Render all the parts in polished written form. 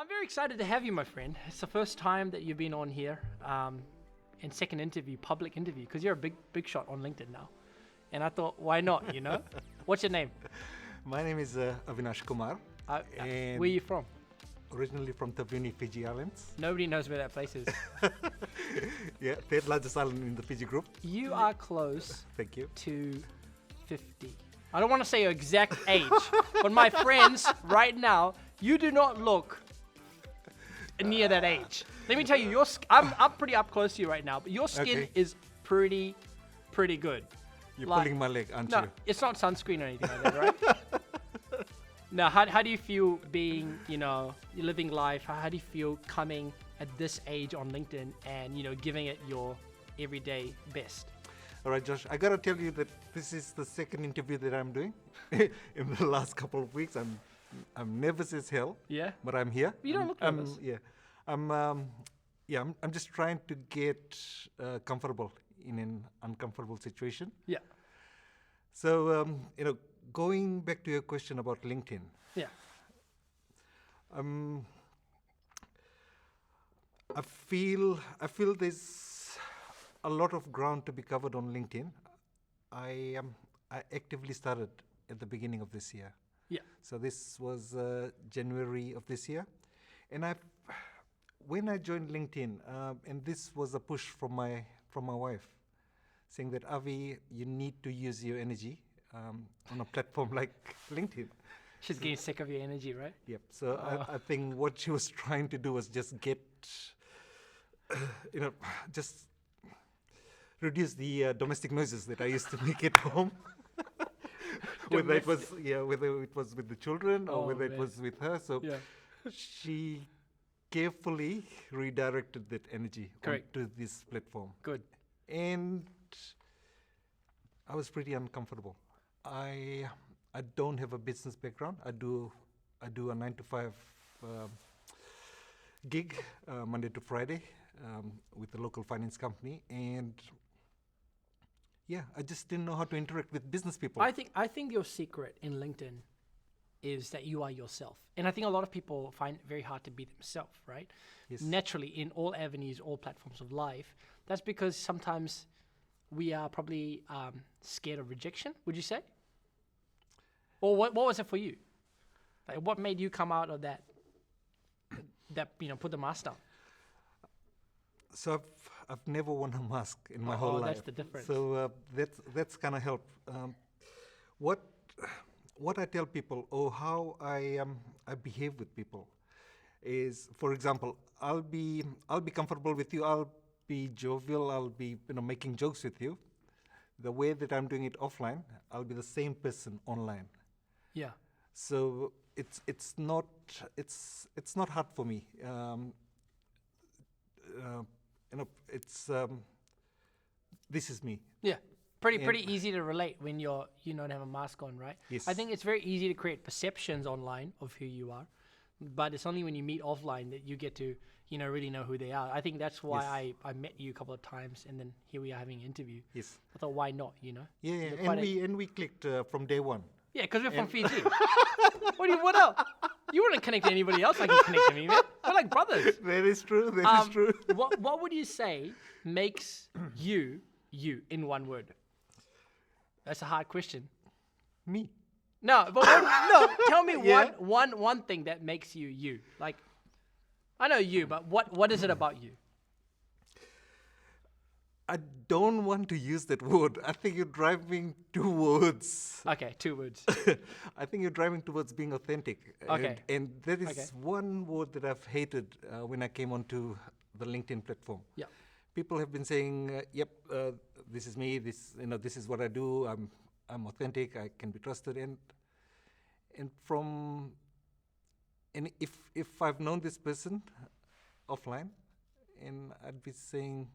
I'm very excited to have you, my friend. It's the first time that you've been on here, and second interview, public interview, because you're a big shot on LinkedIn now. And I thought, why not, you know? What's your name? My name is Avinash Kumar. And Where are you from? Originally from Tabuni, Fiji Islands. Nobody knows where that place is. Yeah, third largest island in the Fiji group. You are close Thank you. to 50. I don't want to say your exact age, but my friends, right now, you do not look near that age. Let me tell you, I'm pretty up close to you right now, but your skin Okay. is pretty good. You're Like- pulling my leg, aren't No, you? it's not sunscreen or anything like that, right? Now, how do you feel being, you're living life? How do you feel coming at this age on LinkedIn and, giving it your everyday best? All right, Josh, I gotta tell you that this is the second interview that I'm doing in the last couple of weeks. I'm nervous as hell. Yeah? But I'm here. You don't look nervous. I'm just trying to get comfortable in an uncomfortable situation. Yeah. So, going back to your question about LinkedIn, Yeah. I feel there's a lot of ground to be covered on LinkedIn. I actively started at the beginning of this year. Yeah. So this was January of this year, and when I joined LinkedIn, and this was a push from my wife, saying that Avi, you need to use your energy on a platform like LinkedIn. She's getting sick of your energy, right? Yep. So I think what she was trying to do was just get, just reduce the domestic noises that I used to make at home. whether it was with the children or whether it was with her. So Yeah. she carefully redirected that energy Correct. onto this platform. Good. And I was pretty uncomfortable. I don't have a business background. I do a 9 to 5 gig Monday to Friday with a local finance company, and I just didn't know how to interact with business people. I think your secret in LinkedIn is that you are yourself. And I think a lot of people find it very hard to be themselves, right? Yes. Naturally, in all avenues, all platforms of life. That's because sometimes we are probably scared of rejection, would you say? Or what was it for you? Like, what made you come out of that, put the mask down? So I've never worn a mask in my whole life. That's the difference. So that's kind of helped. What I tell people, or how I behave with people, is, for example, I'll be comfortable with you. I'll be jovial. I'll be making jokes with you. The way that I'm doing it offline, I'll be the same person online. Yeah. So it's not hard for me. This is me. Yeah. Pretty easy to relate when you don't have a mask on, right? Yes. I think it's very easy to create perceptions online of who you are, but it's only when you meet offline that you get to, really know who they are. I think that's why I met you a couple of times, and then here we are having an interview. Yes. I thought, why not, Yeah, You're quite and we clicked from day one. Yeah, because we're from Fiji. What else? You wouldn't connect to anybody else like you connect to me, man. We're like brothers. That is true. That is true. What would you say makes you in one word? That's a hard question. Me. No, but tell me Yeah. one thing that makes you you. Like, I know you, but what is it about you? I don't want to use that word. I think you're driving towards. Okay, 2 words. I think you're driving towards being authentic. Okay. And that is Okay. one word that I've hated when I came onto the LinkedIn platform. Yeah. People have been saying, this is me. This is what I do. I'm authentic. I can be trusted. And if I've known this person offline, and I'd be saying,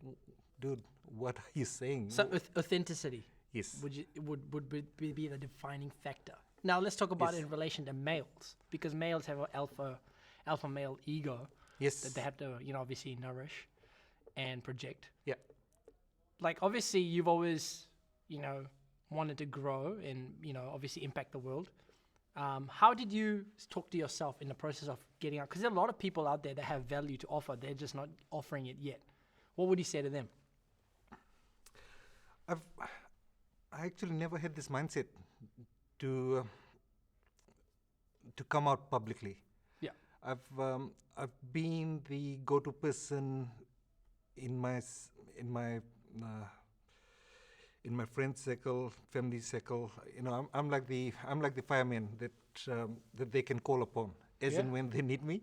dude, what are you saying? So authenticity. Yes. Would be the defining factor. Now let's talk about it in relation to males, because males have an alpha male ego Yes. that they have to obviously nourish and project. Yeah. Like, obviously you've always wanted to grow and obviously impact the world. How did you talk to yourself in the process of getting out? Because there are a lot of people out there that have value to offer. They're just not offering it yet. What would you say to them? I actually never had this mindset to come out publicly. Yeah. I've been the go-to person in my friend circle, family circle. You know, I'm like the fireman that they can call upon as and when they need me.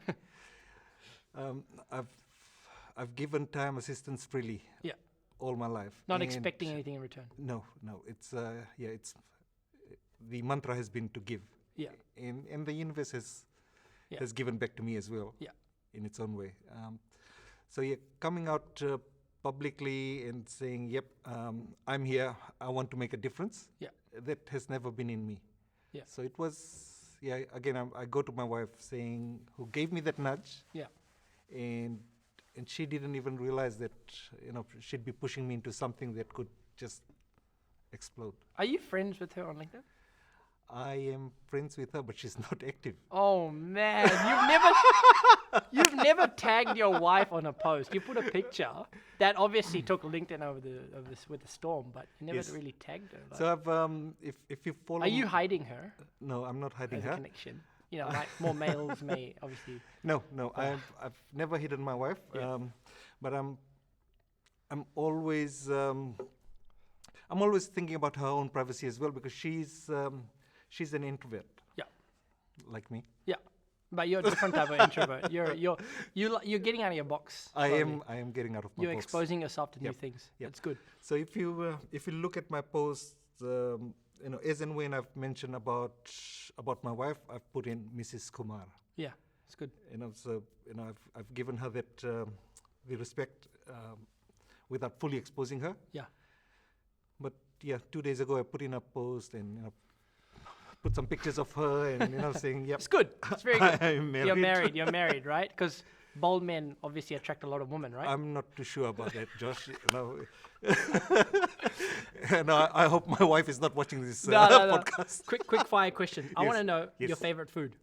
I've given time assistance freely. Yeah. All my life. Not And expecting anything in return. No. It's it's the mantra has been to give. Yeah. And the universe has given back to me as well. Yeah. In its own way. So coming out publicly and saying, "Yep, I'm here. I want to make a difference." Yeah. That has never been in me. Yeah. So it was. Again, I go to my wife saying, who gave me that nudge. Yeah. And she didn't even realize that she'd be pushing me into something that could just explode. Are you friends with her on LinkedIn? I am friends with her, but she's not active. Oh man, you've never tagged your wife on a post. You put a picture that obviously took LinkedIn over with the storm, but you never Yes. really tagged her. Like, So I've if you follow. are you hiding her No, I'm not hiding as a her. connection? You know, like more males may obviously. No, I've never hidden my wife. Yeah. But I'm always thinking about her own privacy as well, because she's an introvert. Yeah. Like me. Yeah, but you're a different type of introvert. You're getting out of your box. I slowly. am getting out of my You're box. exposing yourself to new Yep. things. Yep. That's good. So if you look at my posts, as and when I've mentioned about my wife, I've put in Mrs. Kumar. Yeah, it's good. So I've given her that the respect without fully exposing her. Yeah. But 2 days ago I put in a post and put some pictures of her and saying, "Yep, It's good. It's very good. I'm married." You're married, right? Because bold men obviously attract a lot of women, right? I'm not too sure about that, Josh. No, I hope my wife is not watching this No. podcast. Quick fire question. I Yes, want to know yes. your favorite food.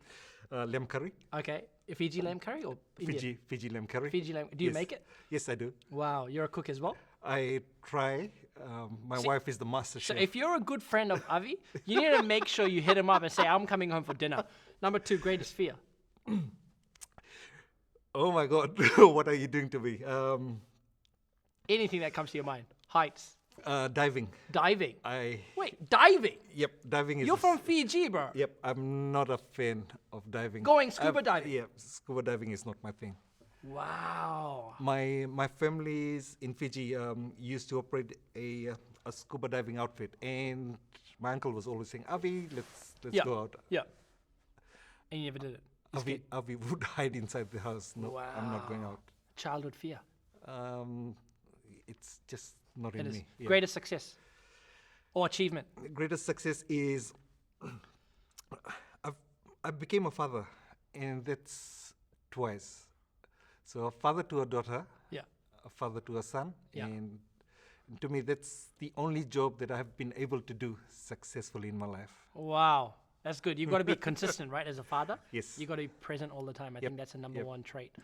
Lamb curry, Okay, Fiji lamb curry or Indian? Fiji lamb curry. Fiji lamb. Do you Yes. make it? Yes, I do. Wow, you're a cook as well. I try. My See, wife is the master So chef. if you're a good friend of Avi, you need to make sure you hit him up and say, "I'm coming home for dinner." Number 2, greatest fear. Oh my God, what are you doing to me? Anything that comes to your mind. Heights. Diving. Diving. Wait, Diving. Yep, diving is. You're from Fiji, bro. Yep, I'm not a fan of diving. Going scuba diving? Yeah, scuba diving is not my thing. Wow. My family's in Fiji used to operate a scuba diving outfit, and my uncle was always saying, "Avi, let's Yeah. go out." Yeah. And you never did it. You're scared. Avi would hide inside the house. No, I'm not going Wow. out. Childhood fear. It's just not It in is. me. Yeah. Greatest success or achievement. Greatest success is I became a father, and that's twice. So a father to a daughter, Yeah. a father to a son, Yeah. and to me that's the only job that I have been able to do successfully in my life. Wow. That's good. You've got to be consistent, right? As a father. Yes. You've got to be present all the time. I think that's the number Yep. one trait.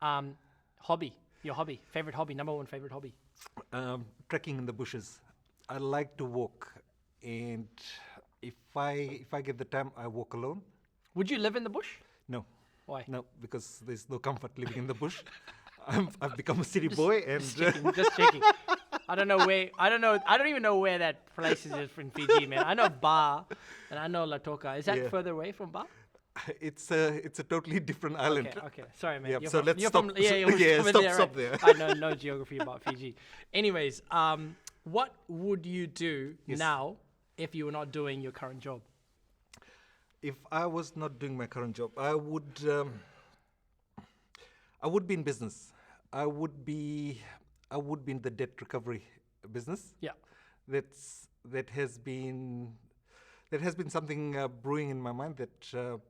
Hobby. Your hobby. Favorite hobby. Number one favorite hobby. Trekking in the bushes. I like to walk, and if I get the time, I walk alone. Would you live in the bush? No, Why? no, because there's no comfort living in the bush. I've become a city boy, and Just checking. I don't know where. I don't even know where that place is in Fiji, man. I know Ba, and I know Latoka. Is that Yeah. further away from Ba? it's a totally different island. Okay. Sorry, man. Yep, You're so from, let's you're stop. From, yeah, you're Yeah, from stop- there, stop right? there. I know no geography about Fiji. Anyways, what would you do Yes. now if you were not doing your current job? If I was not doing my current job, I would be in business. I would be in the debt recovery business. Yeah. That has been something brewing in my mind that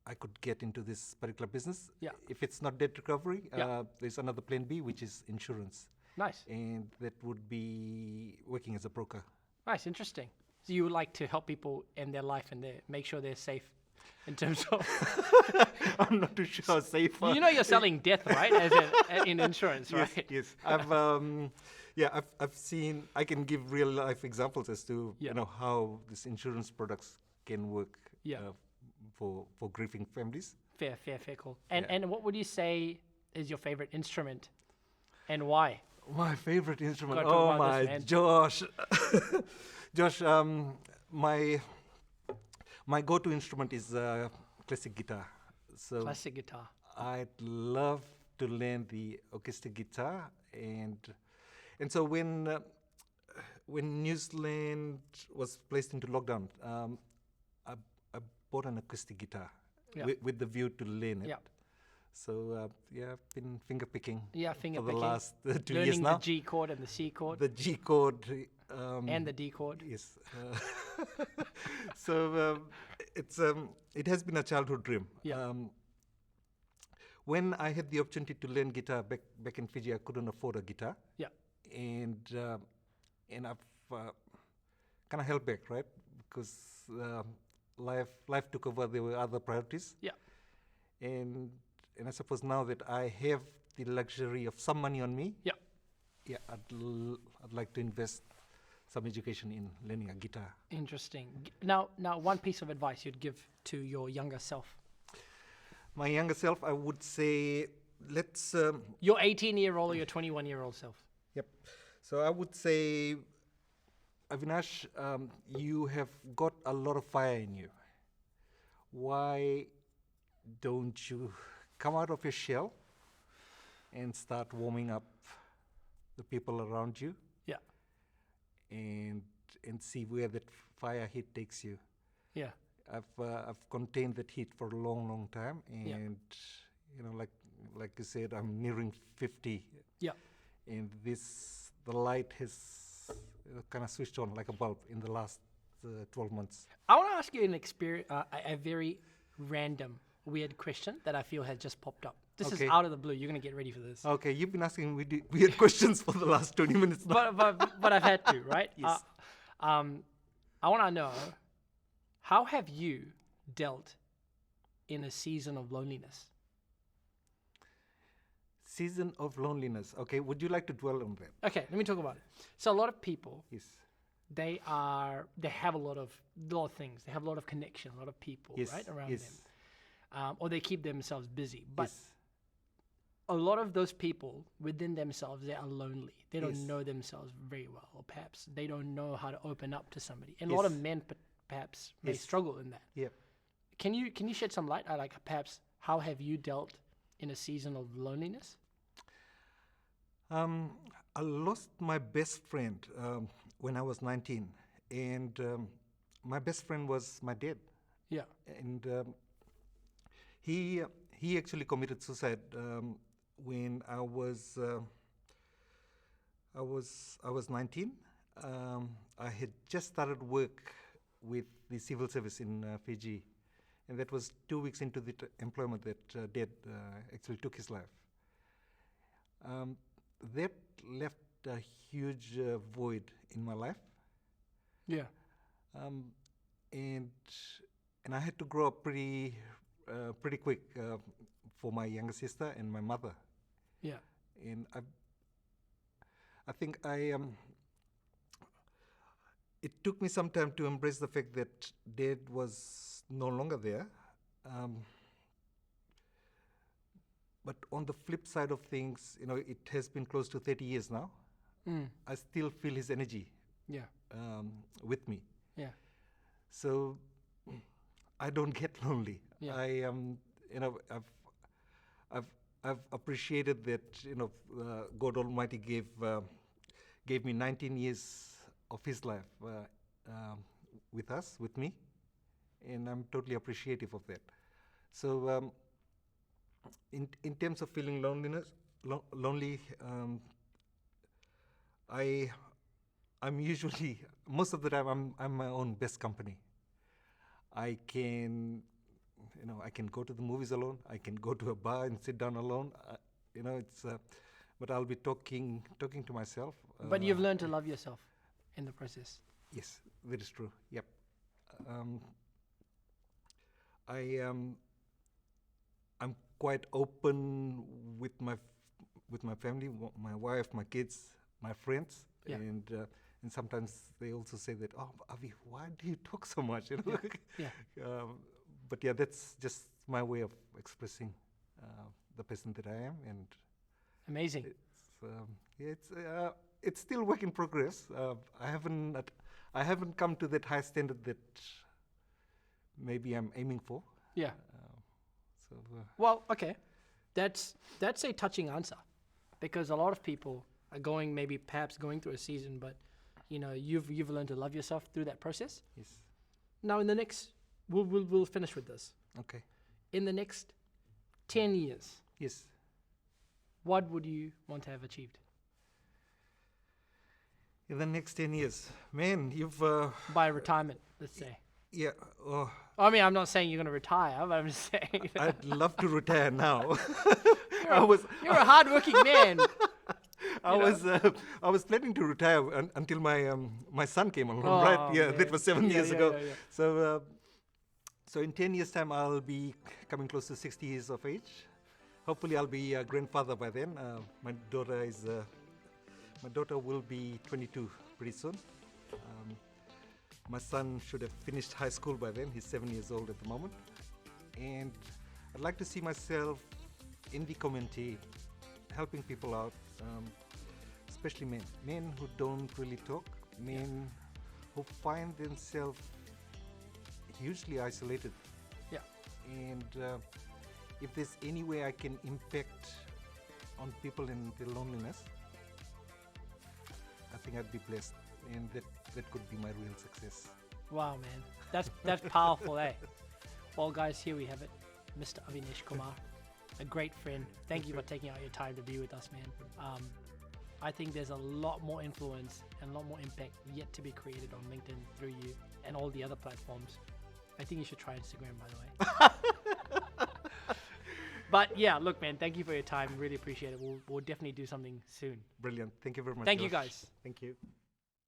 I could get into this particular business. Yeah. If it's not debt recovery, Yeah. there's another plan B, which is insurance, Nice. and that would be working as a broker. Nice. Interesting. So you would like to help people in their life and make sure they're safe in terms of? I'm not too sure. Safer. You know, you're selling death, right? In insurance, Yes, right? yes. I've seen. I can give real life examples as to Yeah. how these insurance products can work. Yeah. For grieving families. Fair call. And Yeah. and what would you say is your favorite instrument, and why? My favorite instrument. Gotta talk Oh about this, my, man. Josh. Josh, my go-to instrument is classic guitar. So Classic guitar. I'd love to learn the acoustic guitar, and so when New Zealand was placed into lockdown, I, I bought an acoustic guitar Yeah. with the view to learn it. Yeah. So I've been finger picking Yeah, for finger the picking. last 2 years Learning now. the G chord and the C chord The G chord and the D chord. yes. So it has been a childhood dream. Yeah. When I had the opportunity to learn guitar back in Fiji, I couldn't afford a guitar, Yeah. and I've kind of held back, right? Because life took over. There were other priorities, Yeah. and I suppose now that I have the luxury of some money on me, Yeah. yeah, I'd like to invest some education in learning a guitar. Interesting. Now, one piece of advice you'd give to your younger self. My younger self, I would say, let's. Your 18-year-old or your 21-year-old self. Yep. So I would say, Avinash, you have got a lot of fire in you. Why don't you come out of your shell and start warming up the people around you? Yeah. And see where that fire heat takes you. Yeah. I've contained that heat for a long time, Yeah. and like you said, I'm nearing 50. Yeah. And the light has kind of switched on like a bulb in the last 12 months. I want to ask you a very random, weird question that I feel has just popped up. This is Okay. out of the blue. You're going to get ready for this. Okay, you've been asking me weird questions for the last 20 minutes now. But I've had to, right? Yes. I want to know, how have you dealt in a season of loneliness? Season of loneliness. Okay, would you like to dwell on that? Okay, let me talk about it. So a lot of people, Yes. they have a lot of things. They have a lot of connection, a lot of people, Yes. right, around yes. them. Or they keep themselves busy. But yes. a lot of those people within themselves, they are lonely. They don't Yes. know themselves very well, or perhaps they don't know how to open up to somebody. And a lot of Yes. men perhaps may Yes. struggle in that. Yeah. Can you shed some light? Like perhaps how have you dealt in a season of loneliness? I lost my best friend when I was 19, and my best friend was my dad, Yeah. and he actually committed suicide when I was 19. I had just started work with the civil service in Fiji, and that was 2 weeks into the employment that Dad actually took his life. That left a huge void in my life, Yeah. and I had to grow up pretty quick for my younger sister and my mother. Yeah. And I think it took me some time to embrace the fact that Dad was no longer there. But on the flip side of things, it has been close to 30 years now. Mm. I still feel his energy Yeah. with me. Yeah. So I don't get lonely. Yeah. I've appreciated that God Almighty gave me 19 years of His life with me, and I'm totally appreciative of that. So in terms of feeling lonely, I'm usually, most of the time I'm my own best company. I can go to the movies alone. I can go to a bar and sit down alone. But I'll be talking to myself. But you've learned to love yourself in the process. Yes, that is true. Yep. I'm quite open with my family, my wife, my kids, my friends, Yeah. and sometimes they also say that, oh, Avi, why do you talk so much? You know? Yeah. But yeah, that's just my way of expressing the person that I am, and Amazing. it's still work in progress. I haven't come to that high standard that maybe I'm aiming for. Yeah. So Well, okay, that's a touching answer, because a lot of people are perhaps going through a season, but you've learned to love yourself through that process. yes, Now, in the next, we'll finish with this. okay, In the next 10 years, yes. what would you want to have achieved? In the next 10 years, man, you've By retirement, let's say. yeah. Oh, I mean, I'm not saying you're going to retire, but I'm just saying I'd love to retire now. you're a hardworking man. I was planning to retire until my son came along. Oh, right? Yeah, man. that was 7 years ago. Yeah. So in 10 years' time, I'll be coming close to 60 years of age. Hopefully, I'll be a grandfather by then. My daughter will be 22 pretty soon. My son should have finished high school by then. He's 7 years old at the moment. And I'd like to see myself in the community, helping people out, especially men who don't really talk, men who find themselves hugely isolated. Yeah. And if there's any way I can impact on people in their loneliness, I think I'd be blessed, and that could be my real success. Wow, man. That's powerful, eh? Well, guys, here we have it. Mr. Avinash Kumar, a great friend. Thank you for taking out your time to be with us, man. I think there's a lot more influence and a lot more impact yet to be created on LinkedIn through you and all the other platforms. I think you should try Instagram, by the way. But yeah, look, man, thank you for your time. Really appreciate it. We'll definitely do something soon. Brilliant. Thank you very much. Thank you, Josh. guys. Thank you.